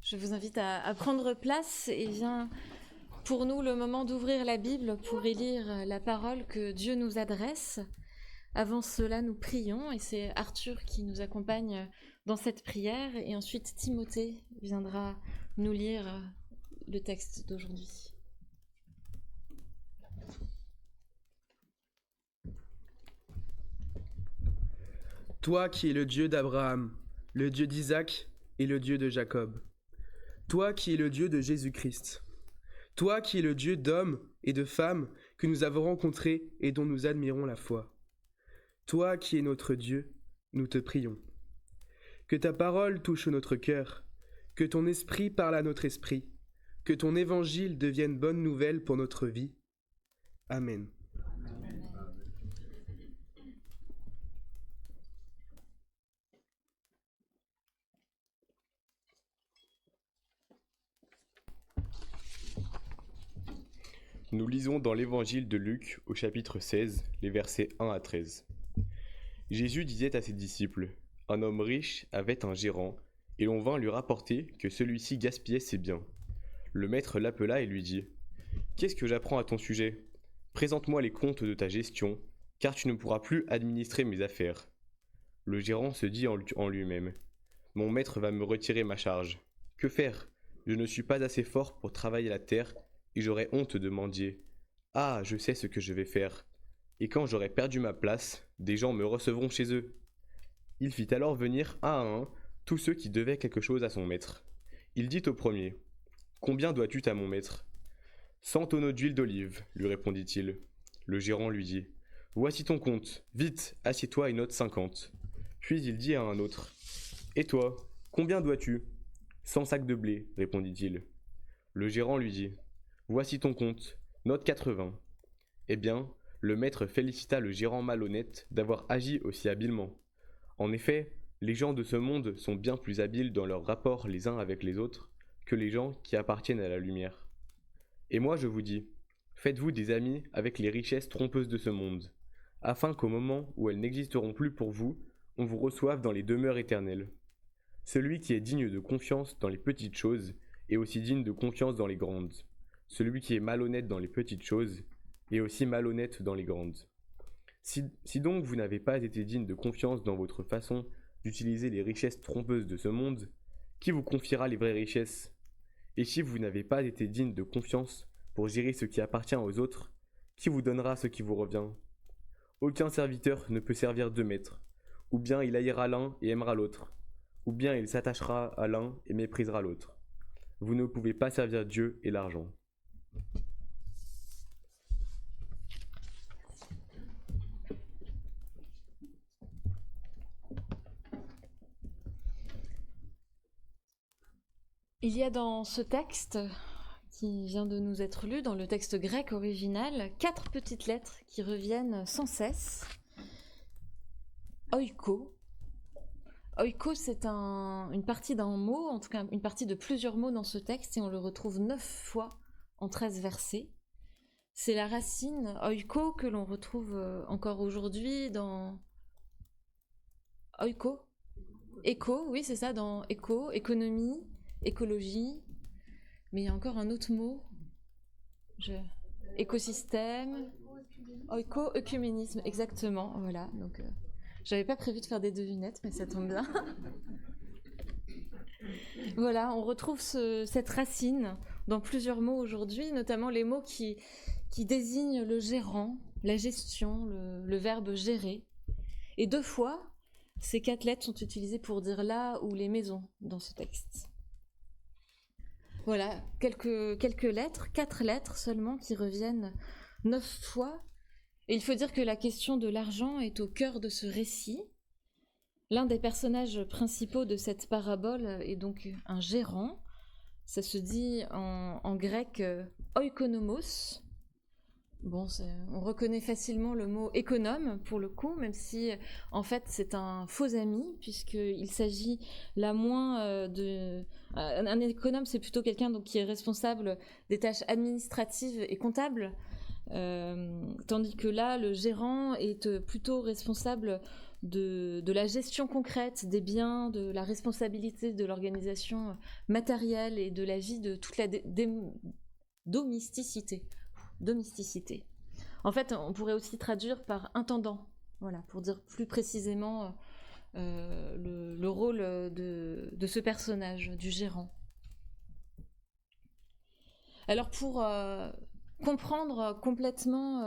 Je vous invite à prendre place et vient pour nous le moment d'ouvrir la Bible pour y lire la parole que Dieu nous adresse. Avant cela, nous prions et c'est Arthur qui nous accompagne dans cette prière et ensuite Timothée viendra nous lire le texte d'aujourd'hui. Toi qui es le Dieu d'Abraham, le Dieu d'Isaac et le Dieu de Jacob. Toi qui es le Dieu de Jésus-Christ. Toi qui es le Dieu d'hommes et de femmes que nous avons rencontrés et dont nous admirons la foi. Toi qui es notre Dieu, nous te prions. Que ta parole touche notre cœur, que ton esprit parle à notre esprit, que ton évangile devienne bonne nouvelle pour notre vie. Amen. Nous lisons dans l'évangile de Luc au chapitre 16, les versets 1 à 13. Jésus disait à ses disciples, « Un homme riche avait un gérant, et l'on vint lui rapporter que celui-ci gaspillait ses biens. Le maître l'appela et lui dit, « Qu'est-ce que j'apprends à ton sujet ? Présente-moi les comptes de ta gestion, car tu ne pourras plus administrer mes affaires. » Le gérant se dit en lui-même, « Mon maître va me retirer ma charge. Que faire ? Je ne suis pas assez fort pour travailler la terre, et j'aurais honte de mendier. Ah, je sais ce que je vais faire. Et quand j'aurai perdu ma place, des gens me recevront chez eux. » Il fit alors venir un à un tous ceux qui devaient quelque chose à son maître. Il dit au premier, « Combien dois-tu à mon maître ? » « 100 tonneaux d'huile d'olive, lui répondit-il. Le gérant lui dit, « Voici ton compte, vite, assieds-toi et note 50. » Puis il dit à un autre, « Et toi, combien dois-tu ? » « 100 sacs de blé, répondit-il. Le gérant lui dit, « Voici ton compte, note 80. » Eh bien, le maître félicita le gérant malhonnête d'avoir agi aussi habilement. En effet, les gens de ce monde sont bien plus habiles dans leurs rapports les uns avec les autres que les gens qui appartiennent à la lumière. Et moi je vous dis, faites-vous des amis avec les richesses trompeuses de ce monde, afin qu'au moment où elles n'existeront plus pour vous, on vous reçoive dans les demeures éternelles. Celui qui est digne de confiance dans les petites choses est aussi digne de confiance dans les grandes. Celui qui est malhonnête dans les petites choses est aussi malhonnête dans les grandes. Si donc vous n'avez pas été digne de confiance dans votre façon d'utiliser les richesses trompeuses de ce monde, qui vous confiera les vraies richesses ? Et si vous n'avez pas été digne de confiance pour gérer ce qui appartient aux autres, qui vous donnera ce qui vous revient ? Aucun serviteur ne peut servir deux maîtres, ou bien il haïra l'un et aimera l'autre, ou bien il s'attachera à l'un et méprisera l'autre. Vous ne pouvez pas servir Dieu et l'argent. Il y a dans ce texte qui vient de nous être lu, dans le texte grec original, 4 petites lettres qui reviennent sans cesse. Oiko. Oiko, c'est une partie d'un mot, en tout cas une partie de plusieurs mots dans ce texte, et on le retrouve 9 fois en 13 versets. C'est la racine oiko que l'on retrouve encore aujourd'hui dans oiko. Éco, oui c'est ça, dans éco, économie, écologie, mais il y a encore un autre mot, écosystème, oiko-œcuménisme, exactement, voilà, donc j'avais pas prévu de faire des devinettes, mais ça tombe bien. Voilà, on retrouve cette racine dans plusieurs mots aujourd'hui, notamment les mots qui désignent le gérant, la gestion, le verbe gérer, et 2 fois, ces 4 lettres sont utilisées pour dire là ou les maisons dans ce texte. Voilà, quelques lettres, 4 lettres seulement qui reviennent 9 fois. Et il faut dire que la question de l'argent est au cœur de ce récit. L'un des personnages principaux de cette parabole est donc un gérant. Ça se dit en grec oikonomos. Bon, on reconnaît facilement le mot économe pour le coup, même si en fait c'est un faux ami, puisqu'il s'agit là moins de... Un économe, c'est plutôt quelqu'un donc, qui est responsable des tâches administratives et comptables, tandis que là, le gérant est plutôt responsable de la gestion concrète des biens, de la responsabilité de l'organisation matérielle et de la vie de toute la domesticité. En fait, on pourrait aussi traduire par intendant, voilà, pour dire plus précisément le rôle de ce personnage, du gérant. Alors pour comprendre complètement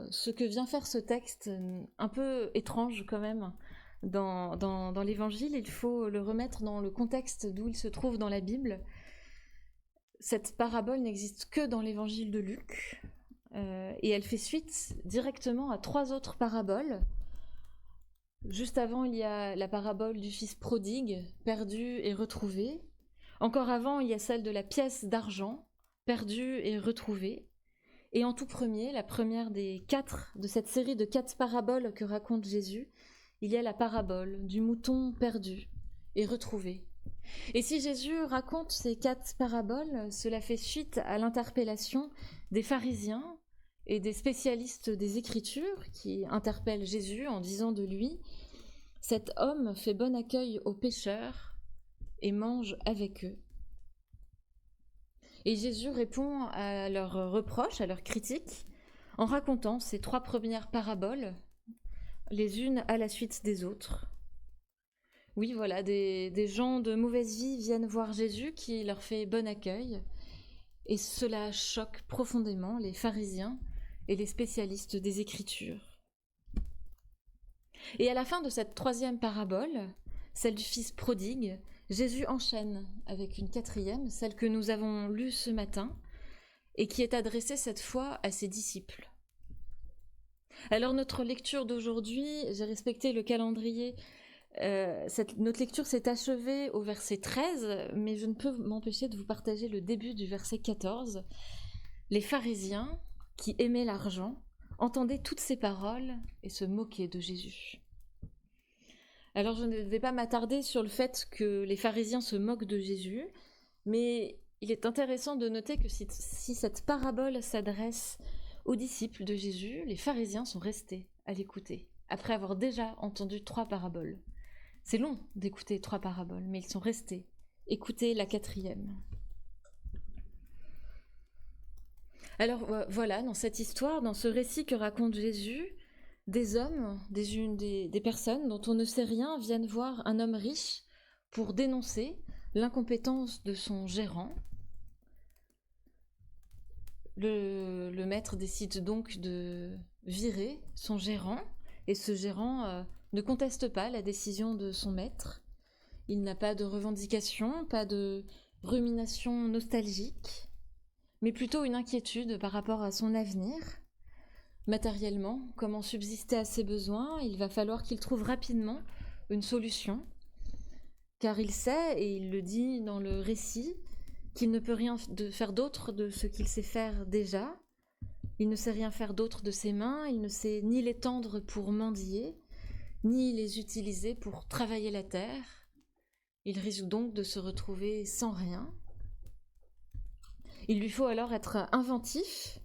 ce que vient faire ce texte, un peu étrange quand même, dans l'Évangile, il faut le remettre dans le contexte d'où il se trouve dans la Bible. Cette parabole n'existe que dans l'Évangile de Luc, et elle fait suite directement à 3 autres paraboles. Juste avant, il y a la parabole du fils prodigue, perdu et retrouvé. Encore avant, il y a celle de la pièce d'argent, perdue et retrouvée. Et en tout premier, la première des 4 de cette série de 4 paraboles que raconte Jésus, il y a la parabole du mouton perdu et retrouvé. Et si Jésus raconte ces 4 paraboles, cela fait suite à l'interpellation des pharisiens et des spécialistes des Écritures qui interpellent Jésus en disant de lui « Cet homme fait bon accueil aux pécheurs et mange avec eux ». Et Jésus répond à leurs reproches, à leurs critiques, en racontant ces 3 premières paraboles, les unes à la suite des autres. Oui, voilà, des gens de mauvaise vie viennent voir Jésus qui leur fait bon accueil, et cela choque profondément les pharisiens et les spécialistes des Écritures. Et à la fin de cette 3e parabole, celle du fils prodigue, Jésus enchaîne avec une 4e, celle que nous avons lue ce matin, et qui est adressée cette fois à ses disciples. Alors notre lecture d'aujourd'hui, j'ai respecté le calendrier, notre lecture s'est achevée au verset 13, mais je ne peux m'empêcher de vous partager le début du verset 14. Les pharisiens, qui aimaient l'argent, entendaient toutes ces paroles et se moquaient de Jésus. Alors je ne vais pas m'attarder sur le fait que les pharisiens se moquent de Jésus, mais il est intéressant de noter que si cette parabole s'adresse aux disciples de Jésus, les pharisiens sont restés à l'écouter, après avoir déjà entendu 3 paraboles. C'est long d'écouter 3 paraboles, mais ils sont restés. Écoutez la 4e. Alors voilà, dans cette histoire, dans ce récit que raconte Jésus, des hommes, des personnes dont on ne sait rien viennent voir un homme riche pour dénoncer l'incompétence de son gérant. Le maître décide donc de virer son gérant, et ce gérant ne conteste pas la décision de son maître. Il n'a pas de revendication, pas de rumination nostalgique, mais plutôt une inquiétude par rapport à son avenir. Matériellement, comment subsister à ses besoins, il va falloir qu'il trouve rapidement une solution, car il sait, et il le dit dans le récit, qu'il ne peut rien faire d'autre de ce qu'il sait faire déjà. Il ne sait rien faire d'autre de ses mains, il ne sait ni les tendre pour mendier, ni les utiliser pour travailler la terre. Il risque donc de se retrouver sans rien. Il lui faut alors être inventif,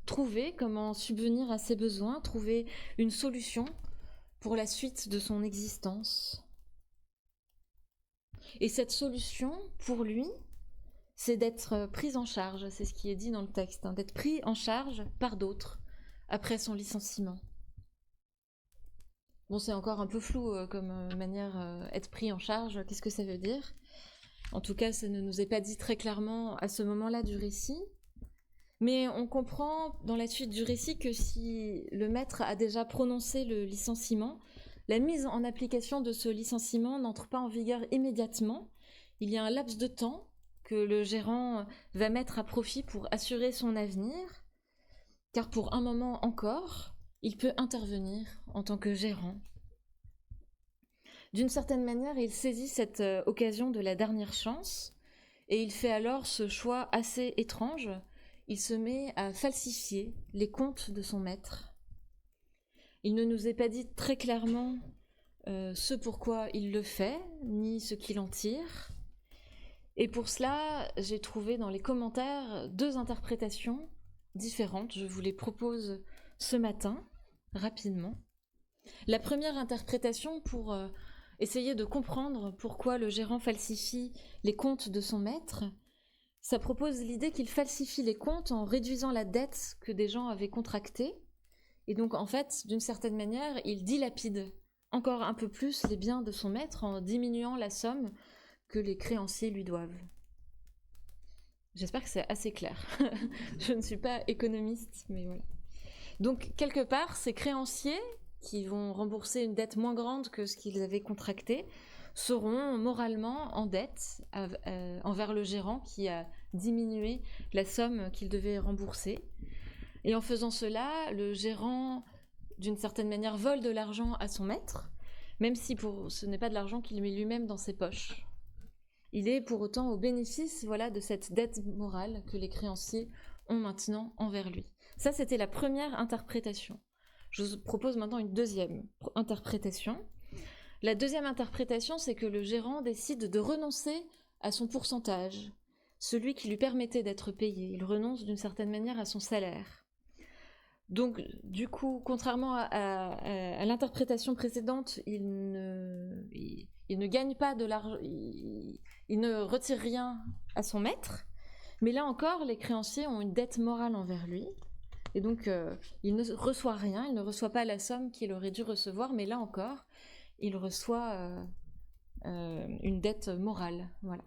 trouver comment subvenir à ses besoins, trouver une solution pour la suite de son existence. Et cette solution, pour lui, c'est d'être pris en charge, c'est ce qui est dit dans le texte, d'être pris en charge par d'autres après son licenciement. Bon, c'est encore un peu flou comme manière être pris en charge, qu'est-ce que ça veut dire ? En tout cas, ça ne nous est pas dit très clairement à ce moment-là du récit. Mais on comprend dans la suite du récit que si le maître a déjà prononcé le licenciement, la mise en application de ce licenciement n'entre pas en vigueur immédiatement. Il y a un laps de temps que le gérant va mettre à profit pour assurer son avenir, car pour un moment encore, il peut intervenir en tant que gérant. D'une certaine manière, il saisit cette occasion de la dernière chance, et il fait alors ce choix assez étrange. Il se met à falsifier les comptes de son maître. Il ne nous est pas dit très clairement ce pourquoi il le fait, ni ce qu'il en tire. Et pour cela, j'ai trouvé dans les commentaires 2 interprétations différentes. Je vous les propose ce matin, rapidement. La première interprétation pour essayer de comprendre pourquoi le gérant falsifie les comptes de son maître, ça propose l'idée qu'il falsifie les comptes en réduisant la dette que des gens avaient contractée. Et donc, en fait, d'une certaine manière, il dilapide encore un peu plus les biens de son maître en diminuant la somme que les créanciers lui doivent. J'espère que c'est assez clair. Je ne suis pas économiste, mais voilà. Donc, quelque part, ces créanciers qui vont rembourser une dette moins grande que ce qu'ils avaient contracté seront moralement en dette envers le gérant qui a diminué la somme qu'il devait rembourser. Et en faisant cela, le gérant, d'une certaine manière, vole de l'argent à son maître, même si ce n'est pas de l'argent qu'il met lui-même dans ses poches. Il est pour autant au bénéfice de cette dette morale que les créanciers ont maintenant envers lui. Ça, c'était la première interprétation. Je vous propose maintenant une deuxième interprétation. La deuxième interprétation, c'est que le gérant décide de renoncer à son pourcentage, celui qui lui permettait d'être payé. Il renonce d'une certaine manière à son salaire. Donc, du coup, contrairement à l'interprétation précédente, il ne gagne pas de l'argent, il ne retire rien à son maître, mais là encore, les créanciers ont une dette morale envers lui, et donc il ne reçoit rien, il ne reçoit pas la somme qu'il aurait dû recevoir, mais là encore, il reçoit une dette morale, voilà.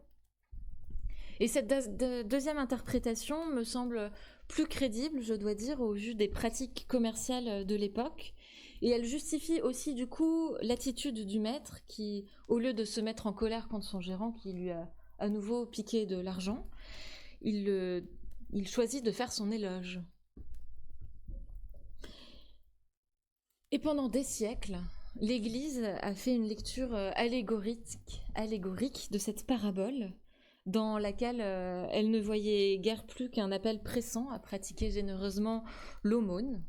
Et cette deuxième interprétation me semble plus crédible, je dois dire, au vu des pratiques commerciales de l'époque. Et elle justifie aussi, du coup, l'attitude du maître qui, au lieu de se mettre en colère contre son gérant qui lui a à nouveau piqué de l'argent, il choisit de faire son éloge. Et pendant des siècles, l'Église a fait une lecture allégorique de cette parabole, dans laquelle elle ne voyait guère plus qu'un appel pressant à pratiquer généreusement l'aumône.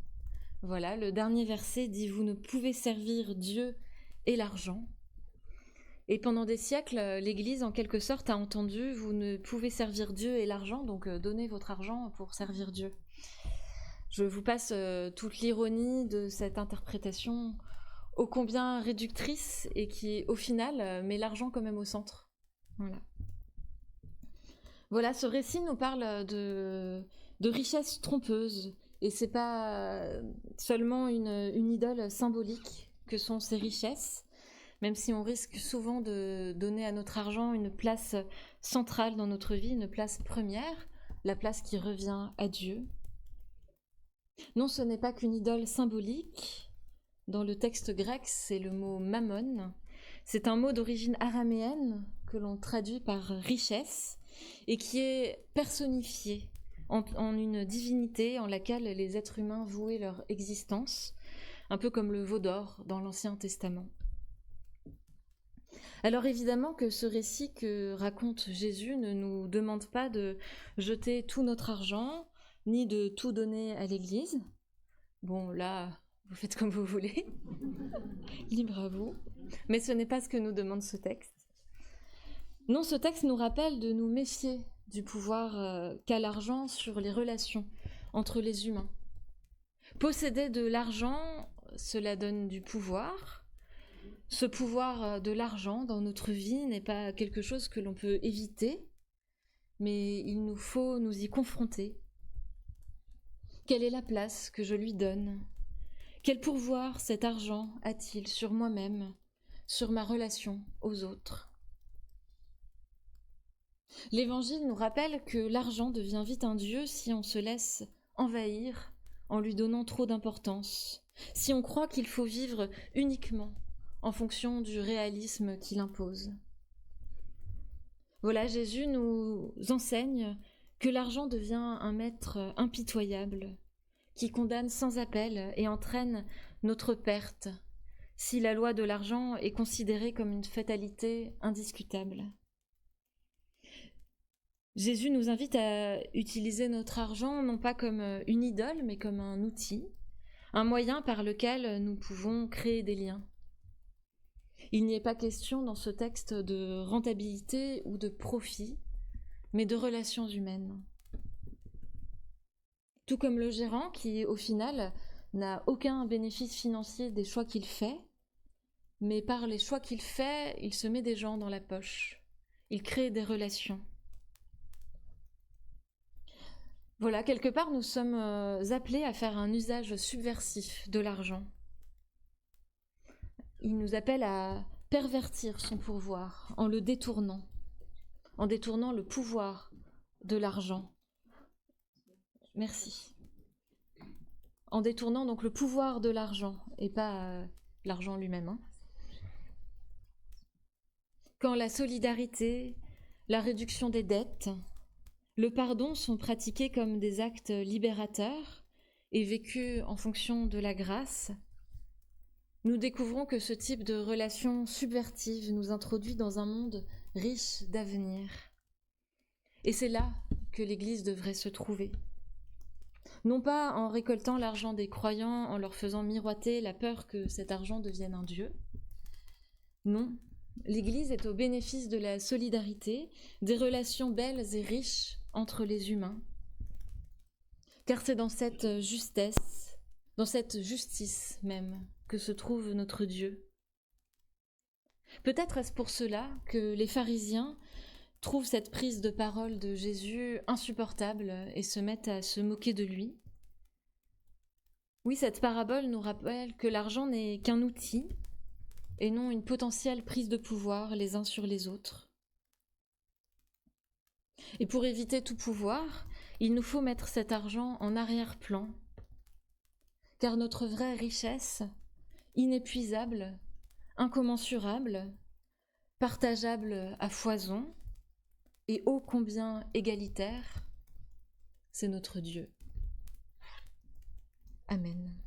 Voilà, le dernier verset dit « Vous ne pouvez servir Dieu et l'argent ». Et pendant des siècles, l'Église, en quelque sorte, a entendu « Vous ne pouvez servir Dieu et l'argent, donc donnez votre argent pour servir Dieu ». Je vous passe toute l'ironie de cette interprétation ô combien réductrice et qui, au final, met l'argent quand même au centre. Voilà. Voilà, ce récit nous parle de richesse trompeuse, et c'est pas seulement une idole symbolique que sont ces richesses, même si on risque souvent de donner à notre argent une place centrale dans notre vie, une place première, la place qui revient à Dieu. Non, ce n'est pas qu'une idole symbolique. Dans le texte grec, c'est le mot mammon. C'est un mot d'origine araméenne que l'on traduit par richesse, et qui est personnifié en une divinité en laquelle les êtres humains vouaient leur existence, un peu comme le veau d'or dans l'Ancien Testament. Alors évidemment que ce récit que raconte Jésus ne nous demande pas de jeter tout notre argent, ni de tout donner à l'Église. Bon, là, vous faites comme vous voulez, libre à vous, mais ce n'est pas ce que nous demande ce texte. Non, ce texte nous rappelle de nous méfier du pouvoir qu'a l'argent sur les relations entre les humains. Posséder de l'argent, cela donne du pouvoir. Ce pouvoir de l'argent dans notre vie n'est pas quelque chose que l'on peut éviter, mais il nous faut nous y confronter. Quelle est la place que je lui donne ? Quel pouvoir cet argent a-t-il sur moi-même, sur ma relation aux autres ? L'Évangile nous rappelle que l'argent devient vite un dieu si on se laisse envahir en lui donnant trop d'importance, si on croit qu'il faut vivre uniquement en fonction du réalisme qu'il impose. Voilà, Jésus nous enseigne que l'argent devient un maître impitoyable qui condamne sans appel et entraîne notre perte si la loi de l'argent est considérée comme une fatalité indiscutable. Jésus nous invite à utiliser notre argent non pas comme une idole, mais comme un outil, un moyen par lequel nous pouvons créer des liens. Il n'y est pas question dans ce texte de rentabilité ou de profit, mais de relations humaines. Tout comme le gérant qui, au final, n'a aucun bénéfice financier des choix qu'il fait, mais par les choix qu'il fait, il se met des gens dans la poche. Il crée des relations. Voilà, quelque part, nous sommes appelés à faire un usage subversif de l'argent. Il nous appelle à pervertir son pouvoir en le détournant, en détournant le pouvoir de l'argent. Merci. En détournant donc le pouvoir de l'argent et pas l'argent lui-même. Hein. Quand la solidarité, la réduction des dettes, le pardon sont pratiqués comme des actes libérateurs et vécus en fonction de la grâce, nous découvrons que ce type de relation subversive nous introduit dans un monde riche d'avenir. Et c'est là que l'Église devrait se trouver. Non pas en récoltant l'argent des croyants, en leur faisant miroiter la peur que cet argent devienne un dieu. Non, l'Église est au bénéfice de la solidarité, des relations belles et riches entre les humains. Car c'est dans cette justesse, dans cette justice même, que se trouve notre Dieu. Peut-être est-ce pour cela que les pharisiens trouvent cette prise de parole de Jésus insupportable et se mettent à se moquer de lui. Oui, cette parabole nous rappelle que l'argent n'est qu'un outil et non une potentielle prise de pouvoir les uns sur les autres. Et pour éviter tout pouvoir, il nous faut mettre cet argent en arrière-plan, car notre vraie richesse, inépuisable, incommensurable, partageable à foison et ô combien égalitaire, c'est notre Dieu. Amen.